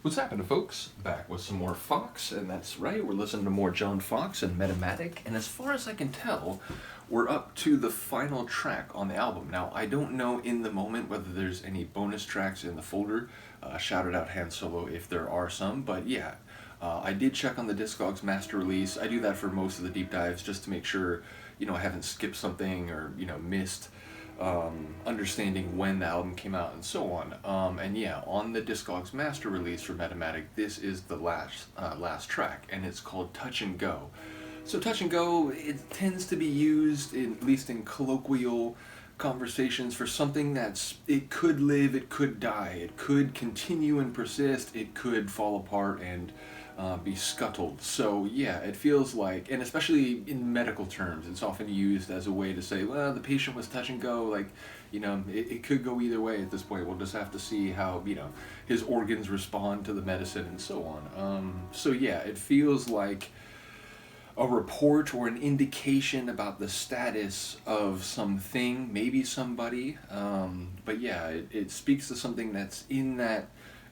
What's happening, folks? Back with some more Fox, and that's right, we're listening to more John Foxx and Metamatic, and as far as I can tell, we're up to the final track on the album. Now, I don't know in the moment whether there's any bonus tracks in the folder. Shout it out Han Solo if there are some, but yeah, I did check on the Discogs master release. I do that for most of the deep dives just to make sure, I haven't skipped something or, missed understanding when the album came out and so on. And yeah, on the Discogs master release for Metamatic, this is the last track, and it's called Touch and Go. So Touch and Go, it tends to be used, at least in colloquial conversations, for something it could live, it could die, it could continue and persist, it could fall apart and be scuttled. So yeah, it feels like, and especially in medical terms, it's often used as a way to say, well, the patient was touch and go, like, it could go either way at this point. We'll just have to see how, his organs respond to the medicine and so on. So yeah, it feels like a report or an indication about the status of something, maybe somebody, but yeah, it speaks to something that's in that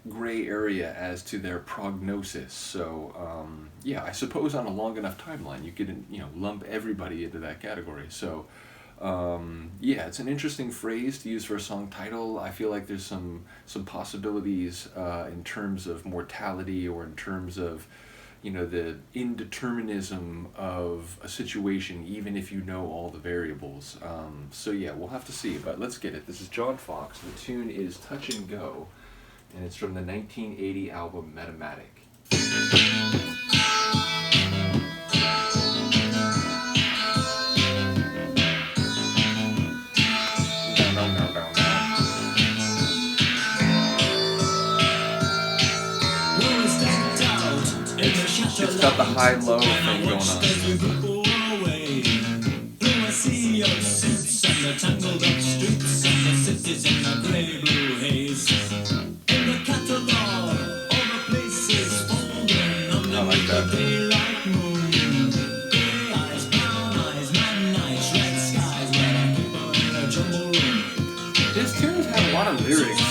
gray area as to their prognosis. So yeah, I suppose on a long enough timeline you could lump everybody into that category. So yeah, it's an interesting phrase to use for a song title. I feel like there's some possibilities in terms of mortality, or in terms of the indeterminism of a situation, even if you know all the variables. So yeah, we'll have to see, but let's get it. This is John Foxx. The tune is Touch and Go, and it's from the 1980 album Metamatic. It's got the high-low thing going on. I like that. His tunes have a lot of lyrics.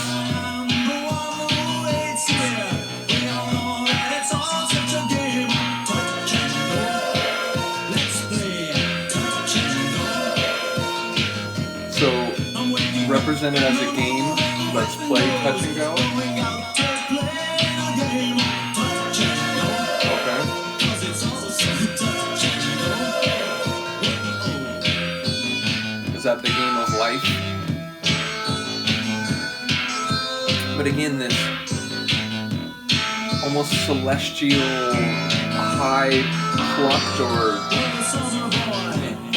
Represented as a game, let's play Touch and Go. Okay. Is that the game of life? But again, this almost celestial, high plucked, or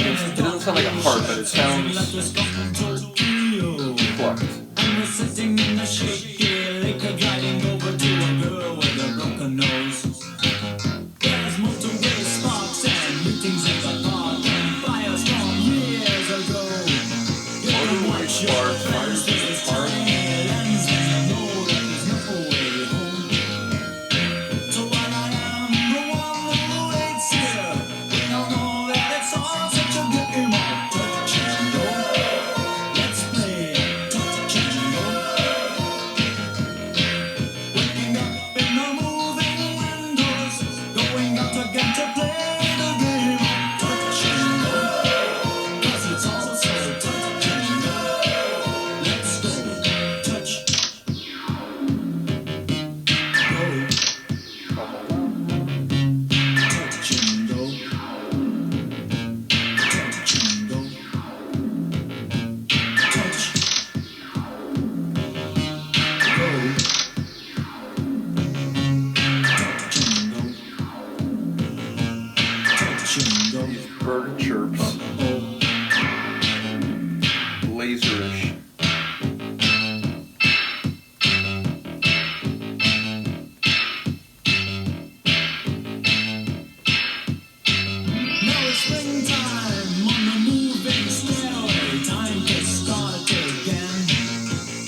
it doesn't sound like a harp, but it sounds plucked. And we're sitting in the shaky liquor, gliding over to a girl with a broken nose. There's motorway sparks and meetings in the park and fires from years ago. Motorway sparks, fires in the park. So while I am the one who waits here, we don't know that it's all such a game of touch and go. Let's play. Bird chirps. Laserish. Now it's springtime on the moving stairway. Time to start again.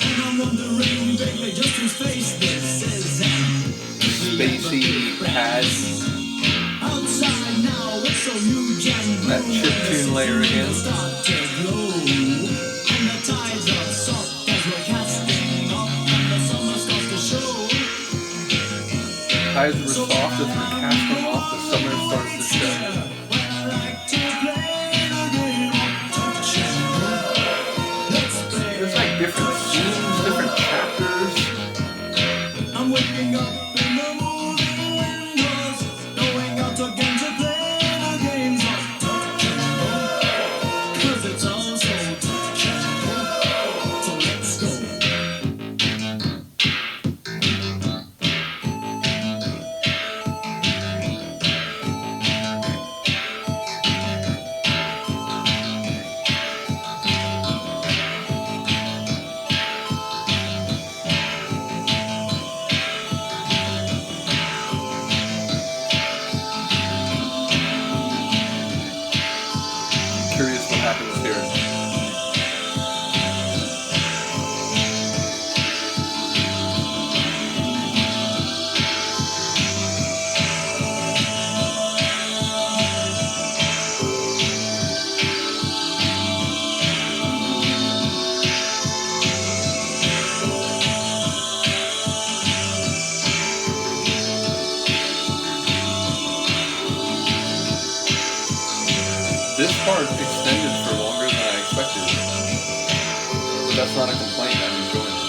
And I'm wondering vaguely just whose face this is. Spacey pads. Outside now it's so huge and That chiptune layer again. start to glow. And the tides are soft as we're casting off, and the summer starts to show. skies were soft as we're casting off, the summer starts to show. There's like different scenes, different chapters. I'm waking up in the moving windows, going out again to play the games of touch and go. 'Cause it's all so touch and go. So let's go. Curious what happens here. This part extended for longer than I expected, but that's not a complaint. I'm enjoying it.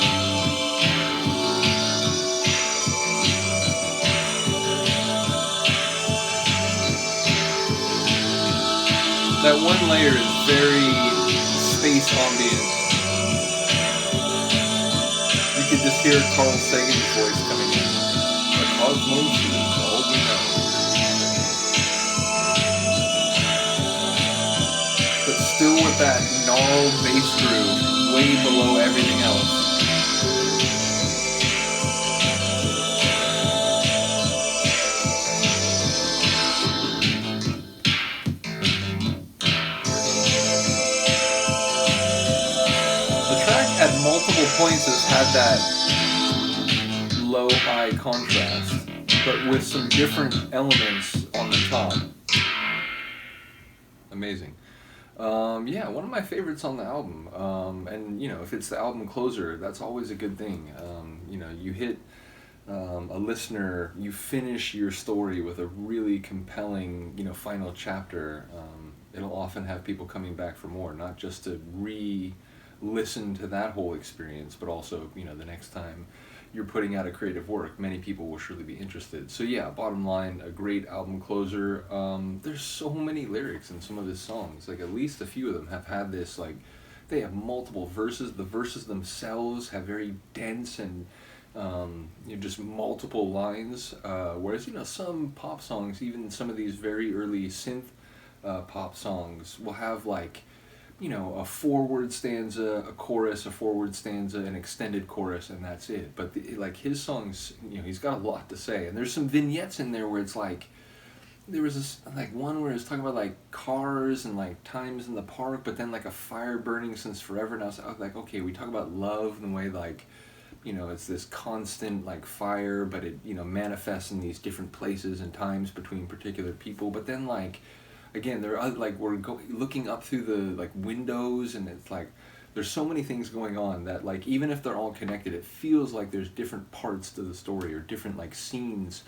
That one layer is very space ambient. You could just hear Carl Sagan's voice coming in. The cosmos is all we know. But still with that gnarled bass groove way below everything else. The track at multiple points has had that low-high contrast, but with some different elements on the top. Amazing. Yeah, one of my favorites on the album. And you know, if it's the album closer, that's always a good thing. You know, you hit a listener, you finish your story with a really compelling, you know, final chapter. It'll often have people coming back for more, not just to re-listen to that whole experience, but also, you know, the next time you're putting out a creative work, many people will surely be interested. So yeah, bottom line, a great album closer. There's so many lyrics in some of his songs. Like at least a few of them have had this, like, they have multiple verses. The verses themselves have very dense and you know, just multiple lines. Whereas, you know, some pop songs, even some of these very early synth pop songs will have like, you know, a forward stanza, a chorus, a forward stanza, an extended chorus, and that's it. But like his songs, you know, he's got a lot to say, and there's some vignettes in there where it's like, there was this like one where it's talking about like cars and like times in the park, but then like a fire burning since forever. And I was like, okay, we talk about love in the way like, you know, it's this constant like fire, but it, you know, manifests in these different places and times between particular people. But then like, again, there are like we're looking up through the like windows, and it's like there's so many things going on that like even if they're all connected, it feels like there's different parts to the story or different like scenes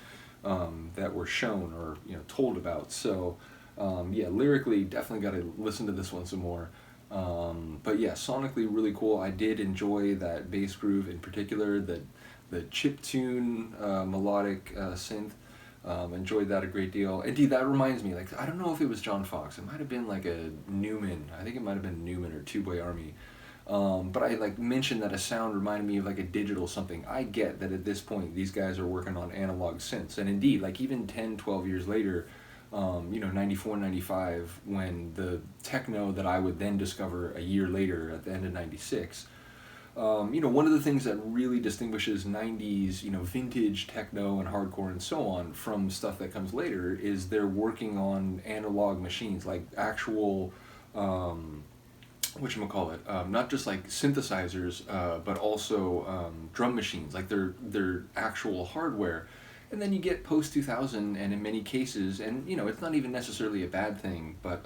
that were shown or, you know, told about. So yeah, lyrically definitely got to listen to this one some more. But yeah, sonically really cool. I did enjoy that bass groove in particular, the chiptune melodic synth. Enjoyed that a great deal. Indeed, that reminds me, like, I don't know if it was John Foxx. It might have been like a Newman. I think it might have been Newman or Two Boy Army. But I like mentioned that a sound reminded me of like a digital something. I get that at this point these guys are working on analog synths, and indeed, like even 10, 12 years later, you know, 94, 95, when the techno that I would then discover a year later at the end of 96, you know, one of the things that really distinguishes 90s, you know, vintage techno and hardcore and so on from stuff that comes later is they're working on analog machines, like actual, whatchamacallit, not just like synthesizers, but also drum machines, like they're actual hardware. And then you get post-2000, and in many cases, and you know, it's not even necessarily a bad thing, but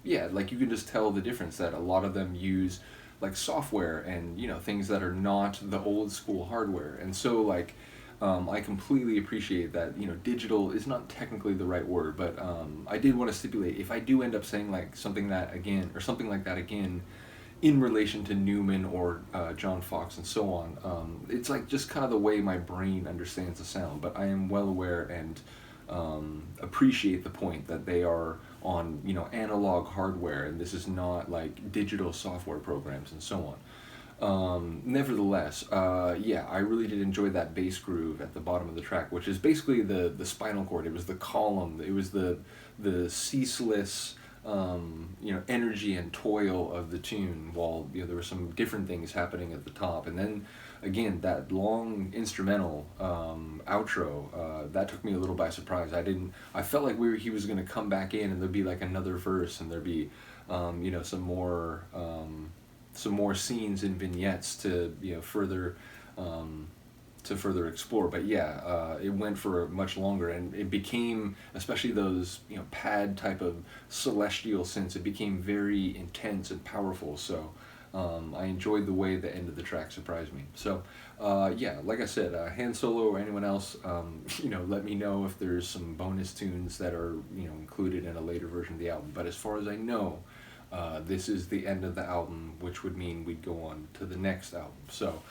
yeah, like you can just tell the difference that a lot of them use like software and, you know, things that are not the old school hardware. And so like I completely appreciate that, digital is not technically the right word, but I did want to stipulate, if I do end up saying like something like that again, in relation to Newman or John Foxx and so on, it's like just kind of the way my brain understands the sound. But I am well aware and appreciate the point that they are on analog hardware, and this is not like digital software programs and so on. Nevertheless, yeah, I really did enjoy that bass groove at the bottom of the track, which is basically the spinal cord. It was the column. It was the ceaseless energy and toil of the tune, while there were some different things happening at the top, and then again that long instrumental outro that took me a little by surprise. I felt like he was going to come back in and there'd be like another verse, and there'd be some more scenes and vignettes to further explore. But yeah, it went for much longer, and it became, especially those pad type of celestial synths, it became very intense and powerful. So I enjoyed the way the end of the track surprised me. So yeah, like I said, Han Solo or anyone else, let me know if there's some bonus tunes that are included in a later version of the album. But as far as I know, this is the end of the album, which would mean we'd go on to the next album. So,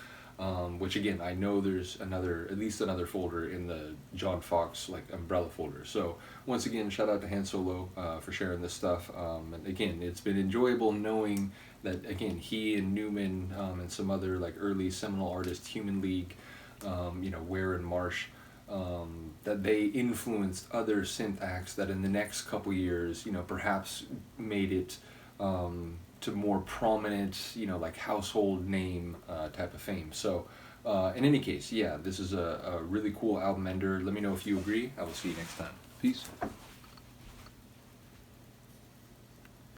which again, I know there's at least another folder in the John Foxx like umbrella folder. So once again, shout out to Han Solo for sharing this stuff. And again, it's been enjoyable knowing that again he and Newman and some other like early seminal artists, Human League, Ware and Marsh. That they influenced other synth acts that in the next couple years, perhaps made it to more prominent, like household name type of fame. So, in any case, yeah, this is a really cool album ender. Let me know if you agree. I will see you next time. Peace.